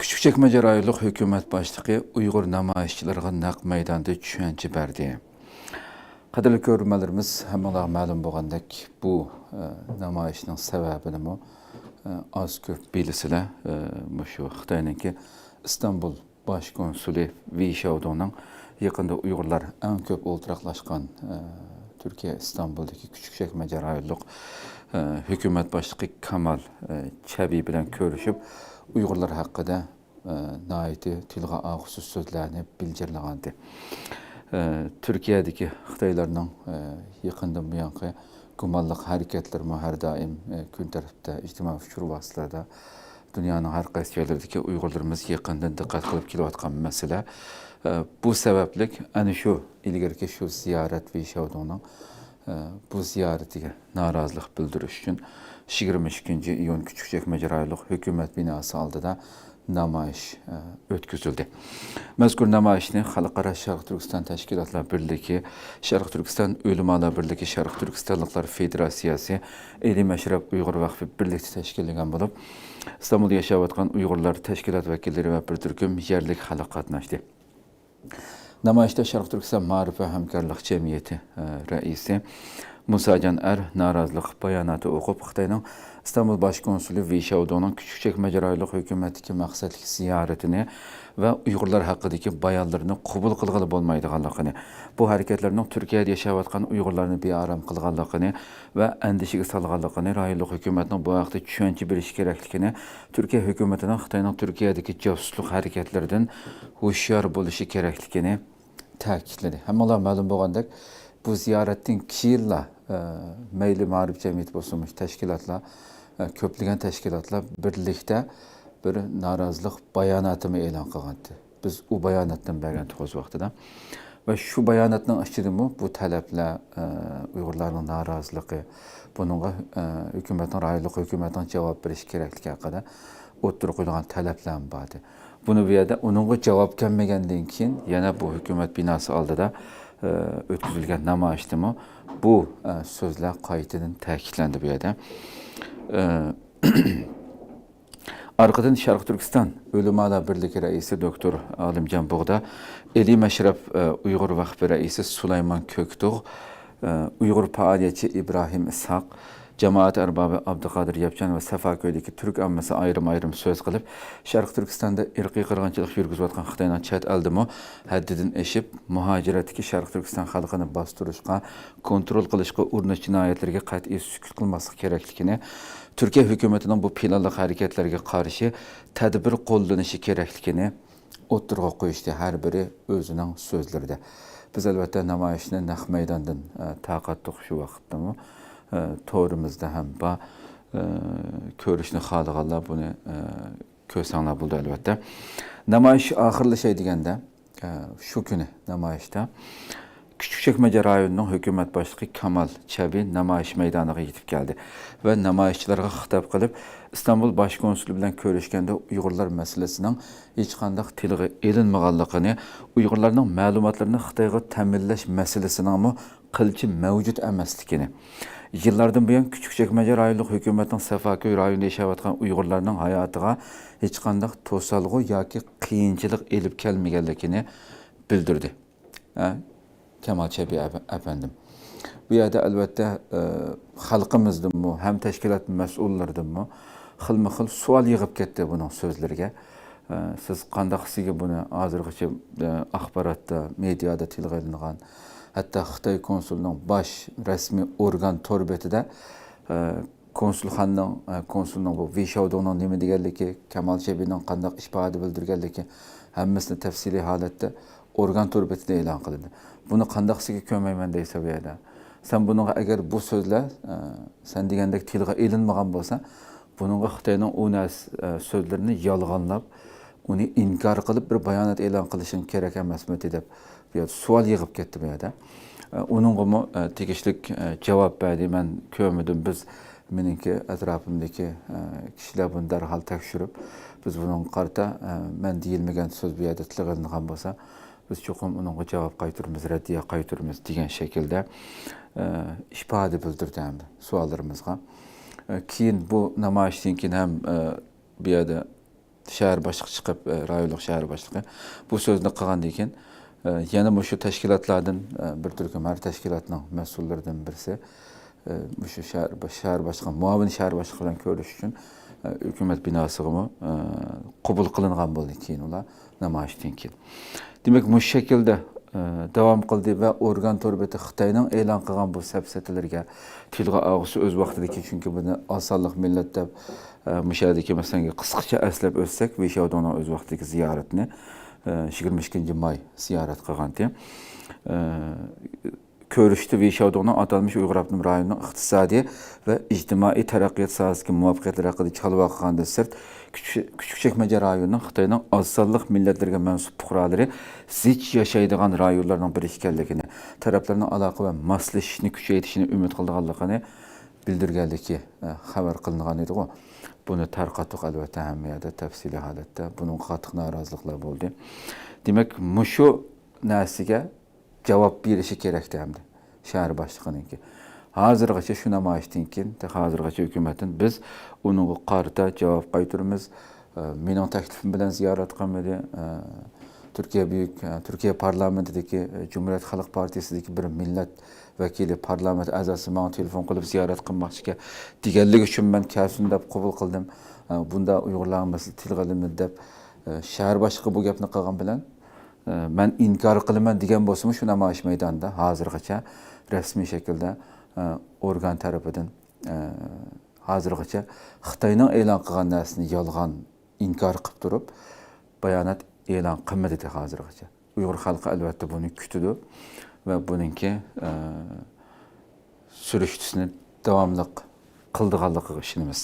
Küçükçekmece rayonluq hökumət başlığı Uyğur namayişçilərə naq meydanda düşənçi bərdi. Qadirli görmələrimiz həmala məlum bolğandak bu namayişnin səbəbini az köp bilisilər. Şu Xitayınki İstanbul Baş Konsuli Vişavdo'nun yaxında Uyğurlar ən köp oturaqlaşqan Türkiye İstanbul'daki Küçükçekmece rayonluq hökumət başlığı Kamal Çəbi bilan görüşüb Uyğurlar haqqında naiti tilğa ağusuz sözlərini bildirləğəndi. Türkiye'deki Xitaylarının yaxından bu yanqı gumallıq hərəkətləri hər daim gün tərəfdə ictimai fikir vasitələrdə dünyanın hər qaysı yerlərindəki Uyğurlarımız yaxından diqqət qılıb kelayotqan məsələ. Bu səbəblik ani şu ilgirki şu ziyaret ve Vişavdo'nun bu ziyaretiga narazılıq bildiriş üçün 22 iyun Küçükçekmece rayonluq hökumət binası aldıda namayış ötküzüldü. Məzkur namayişini Xalqara Şərq Türkistan Təşkilatlar Birliği, Şərq Türkistan Ölümalar Birliği, Şərq Türkistanlıqlar Federasiyası, Eli Məşrəb Uyğur Vakfı birlikte təşkilləngən olub, İstanbul'da yaşayatqan Uyğurlar təşkilat vəkilləri və bir türküm yerlik xalq qatnaşdı. Namayişdə Şərq Türkistan Maarif və Həmkarlıq Cəmiyyəti rəisi Musa Can Er narazılıq bayanatı oxub Xitayının İstanbul Baş Konsuli Vişavdo'nun Küçükçekmece rayonluq hökumətdəki məqsədlik ziyaretini və Uyğurlar haqqındakı bayanlarını qəbul qılğılı bolmaydığanlığını, bu hərəkətlərinin Türkiyədə yaşayatqan Uyğurlarını biaram qılğanlığını və əndişəyə salğanlığını, rayonluq hökumətinin bu vaxtda düşüncə biliş gərəkligini, Türkiyə hökumətinin Xitayının Türkiyədəki casusluq hərəkətlərdən huşyar boluşu gərəkligini təkidlədi. Həmala məlum bolğandak bu ziyaretin kiyilla meyli marif cemiyeti bozulmuş teşkilatla, köplügen teşkilatla birlikte bir narazılıq bayanatımı elan qılğandı. Biz o bayanatdan bəgəntik o vaxtıda. Ve şu bayanatın açılımı bu tələblə Uyğurların narazılığı, bununla hükümətin, rayonluq hükümətin cavab veriş gərəkliyi haqqında oturuq qoyulğan tələblərin vardı. Bunu bir yerde onunla cavab gəlməgəndən keyin yana bu hükümet binası aldıda ötküzülgən namayişdimi bu sözlər qayıtının təkidləndi bu yerdə. Arkadan Şərq Türkistan Ölümalar Birliği Reisi Doktor Alimcan Buğda, Eli Məşrəb Uyğur Vakfı Reisi Süleyman Köktüğ, Uyğur Fəaliyyətçi İbrahim İshaq, Cemaat Erbabı Abdülkadir Yapcan ve Safaköy'deki Türk ammasi ayrım söz qılıb, Şərq Türkistan'da irqi qırğınçılıq yürgüzüb atqan Xitaydan çət əldimi həddidin eşib, mühacirətdəki Şərq Türkistan xalqını bastırışqa, kontrol qılışqa, urnuş cinayətlərə qət'i sükut qılmasıq gərəkligini, Türkiye hükümetinin bu planlıq hərəkətlərə qarşı tədbir qollanışı gərəkligini oturğa qoyuşdu hər biri özünün sözlərində. Biz əlbəttə namayişini naq meydandan taqatdıq şu vaxtda torumuzda hem ba körüşünü xalığanlar bunu kösanlar buldu elbette. Namayış ahırlı şey degende şu günü namayışda Küçükçekmece rayonunun hökumət başlığı Kamal Çəbi namayış meydanına yetib geldi ve namayışçılara xitap qılıb İstanbul Baş Konsulu bilan görüşkəndə Uyğurlar məsələsinin heç qandaq tilği elinməğanlığını, Uyğurların məlumatlarını Xitayğa təminləş məsələsinin qılçı mövcud əməslikini, yıllardan bu yan Küçükçekmece rayonluq hökumətinin Safaköy rayonunda yaşayatqan Uyğurlarının hayatıga heç qandaq tosalğı yoki qiyinçilik elib gəlməyənligini bildirdi. Kemal Çəbi efendim. Bu yerdə əlbəttə xalqımızdanmı, həm təşkilat məsullardanmı xilma-xil sual yığıb getdi bunun sözlərə. Siz qandaqsıga bunu hazırki axbaratda, mediada tilgə elinğan, hatta Xitay konsulunun baş resmi organ torbetide konsulunun bu Vişavdo'nun nemi degerliki, Kemal Çəbi'nin qandaq işbahı bildirgerliki həmmisini təfsili halette organ torbetide elan qılındı. Bunu qandaqsıga köməymen deysə bu yerdə. Sen bununla eğer bu sözler sen degəndək tilgə elinməğən bolsa, bununla Xitayının o sözlerini yalğanlab, onu inkar qılıb bir bayanat elan qılışın gerek emasmı edib sual yığıb getdi bu yerdə. Onun tegişlik cavab verdi. Ben kömüdüm. Biz meninki ətrafımdaki kişiler bunu dərhal təkşürüb, biz bunun qarta mən deyilməyən söz bu yerdə tilgəlinğən bolsa, biz çoxum onunla cavab qaytırmız, rəddiyə qaytırmız degen şəkildə işbahı bildirdi həm suallarımızga. Keyin bu namayişdən keyin həm bir yerdə şehir başlığı çıkıp, rayonluk şehir başlığı bu sözünü qilgandan keyin yana şu teşkilatlardan bir türküm her teşkilatning mas'ullaridan birisi şu şehir başlığı, muavin şehir başlığı bilan ko'rish uchun hükümet binasıga qabul qilingan bo'ldi keyin ular namoyishdan keyin. Demak, bu şekilde devam qildi ve organ torbeti Xitoyning e'lon qilgan bu safsatalarga tilga og'isi o'z vaqtidagi, chunki buni osonlik millat deb mushadagi masalan qisqacha eslab o'tsak, Veyshovdonning o'z vaqtidagi ziyoratini 22 may ziyorat qilgan edi. Ko'rishdi Veyshovdonning atalmış Uyg'ur Avtonom rayonining iqtisodiy va ijtimoiy taraqqiyot sohasidagi muvaffaqiyatlari haqida chalva qilganda sirt Küçükçekmece rayonunun Xitoyning oz sonli millatlarga mansub fuqarolari zich yashaydigan rayonlarning biri ekanligini, taraflarning aloqa va moslashishni kuchaytirishni umid qilganligini bildirganligi xabar qilingan edi. Buni tarqatib albatta hammayada tafsiliy holatda buning qattiq noroziliklar bo'ldi. Demak, mushu narsaga javob berishi kerak hamdi shahar boshlig'ininki. Hazırgacha şu namoyishdan keyin, hazırgacha hukumatdan biz uning qarta javob qaytaramiz. Mening taklifim bilan ziyorat qilmadi. Türkiye parlamentidagi Cumhuriyet Halk Partisi'deki bir millat vakili, parlament a'zosi menga telefon qilib ziyorat qilmoqchiga deganligi uchun men kelsin deb qabul qildim. Bunda Uyg'urlarimiz tilg'ilimi deb shahar boshlig'i bu gapni qilgan bilan men inkor qilaman degan bo'lsa, shu namoyish maydonida hozirgacha rasmiy shaklda organ tarafidan hozirgacha Xitoyning e'lon qilgan narsani yolg'on inkor qilib turib, bayonot e'lon qilmadi hozirgacha. Uyg'ur xalqi albatta buni kutdi va buningki surishtisini davomli qildiganligiga ishonamiz.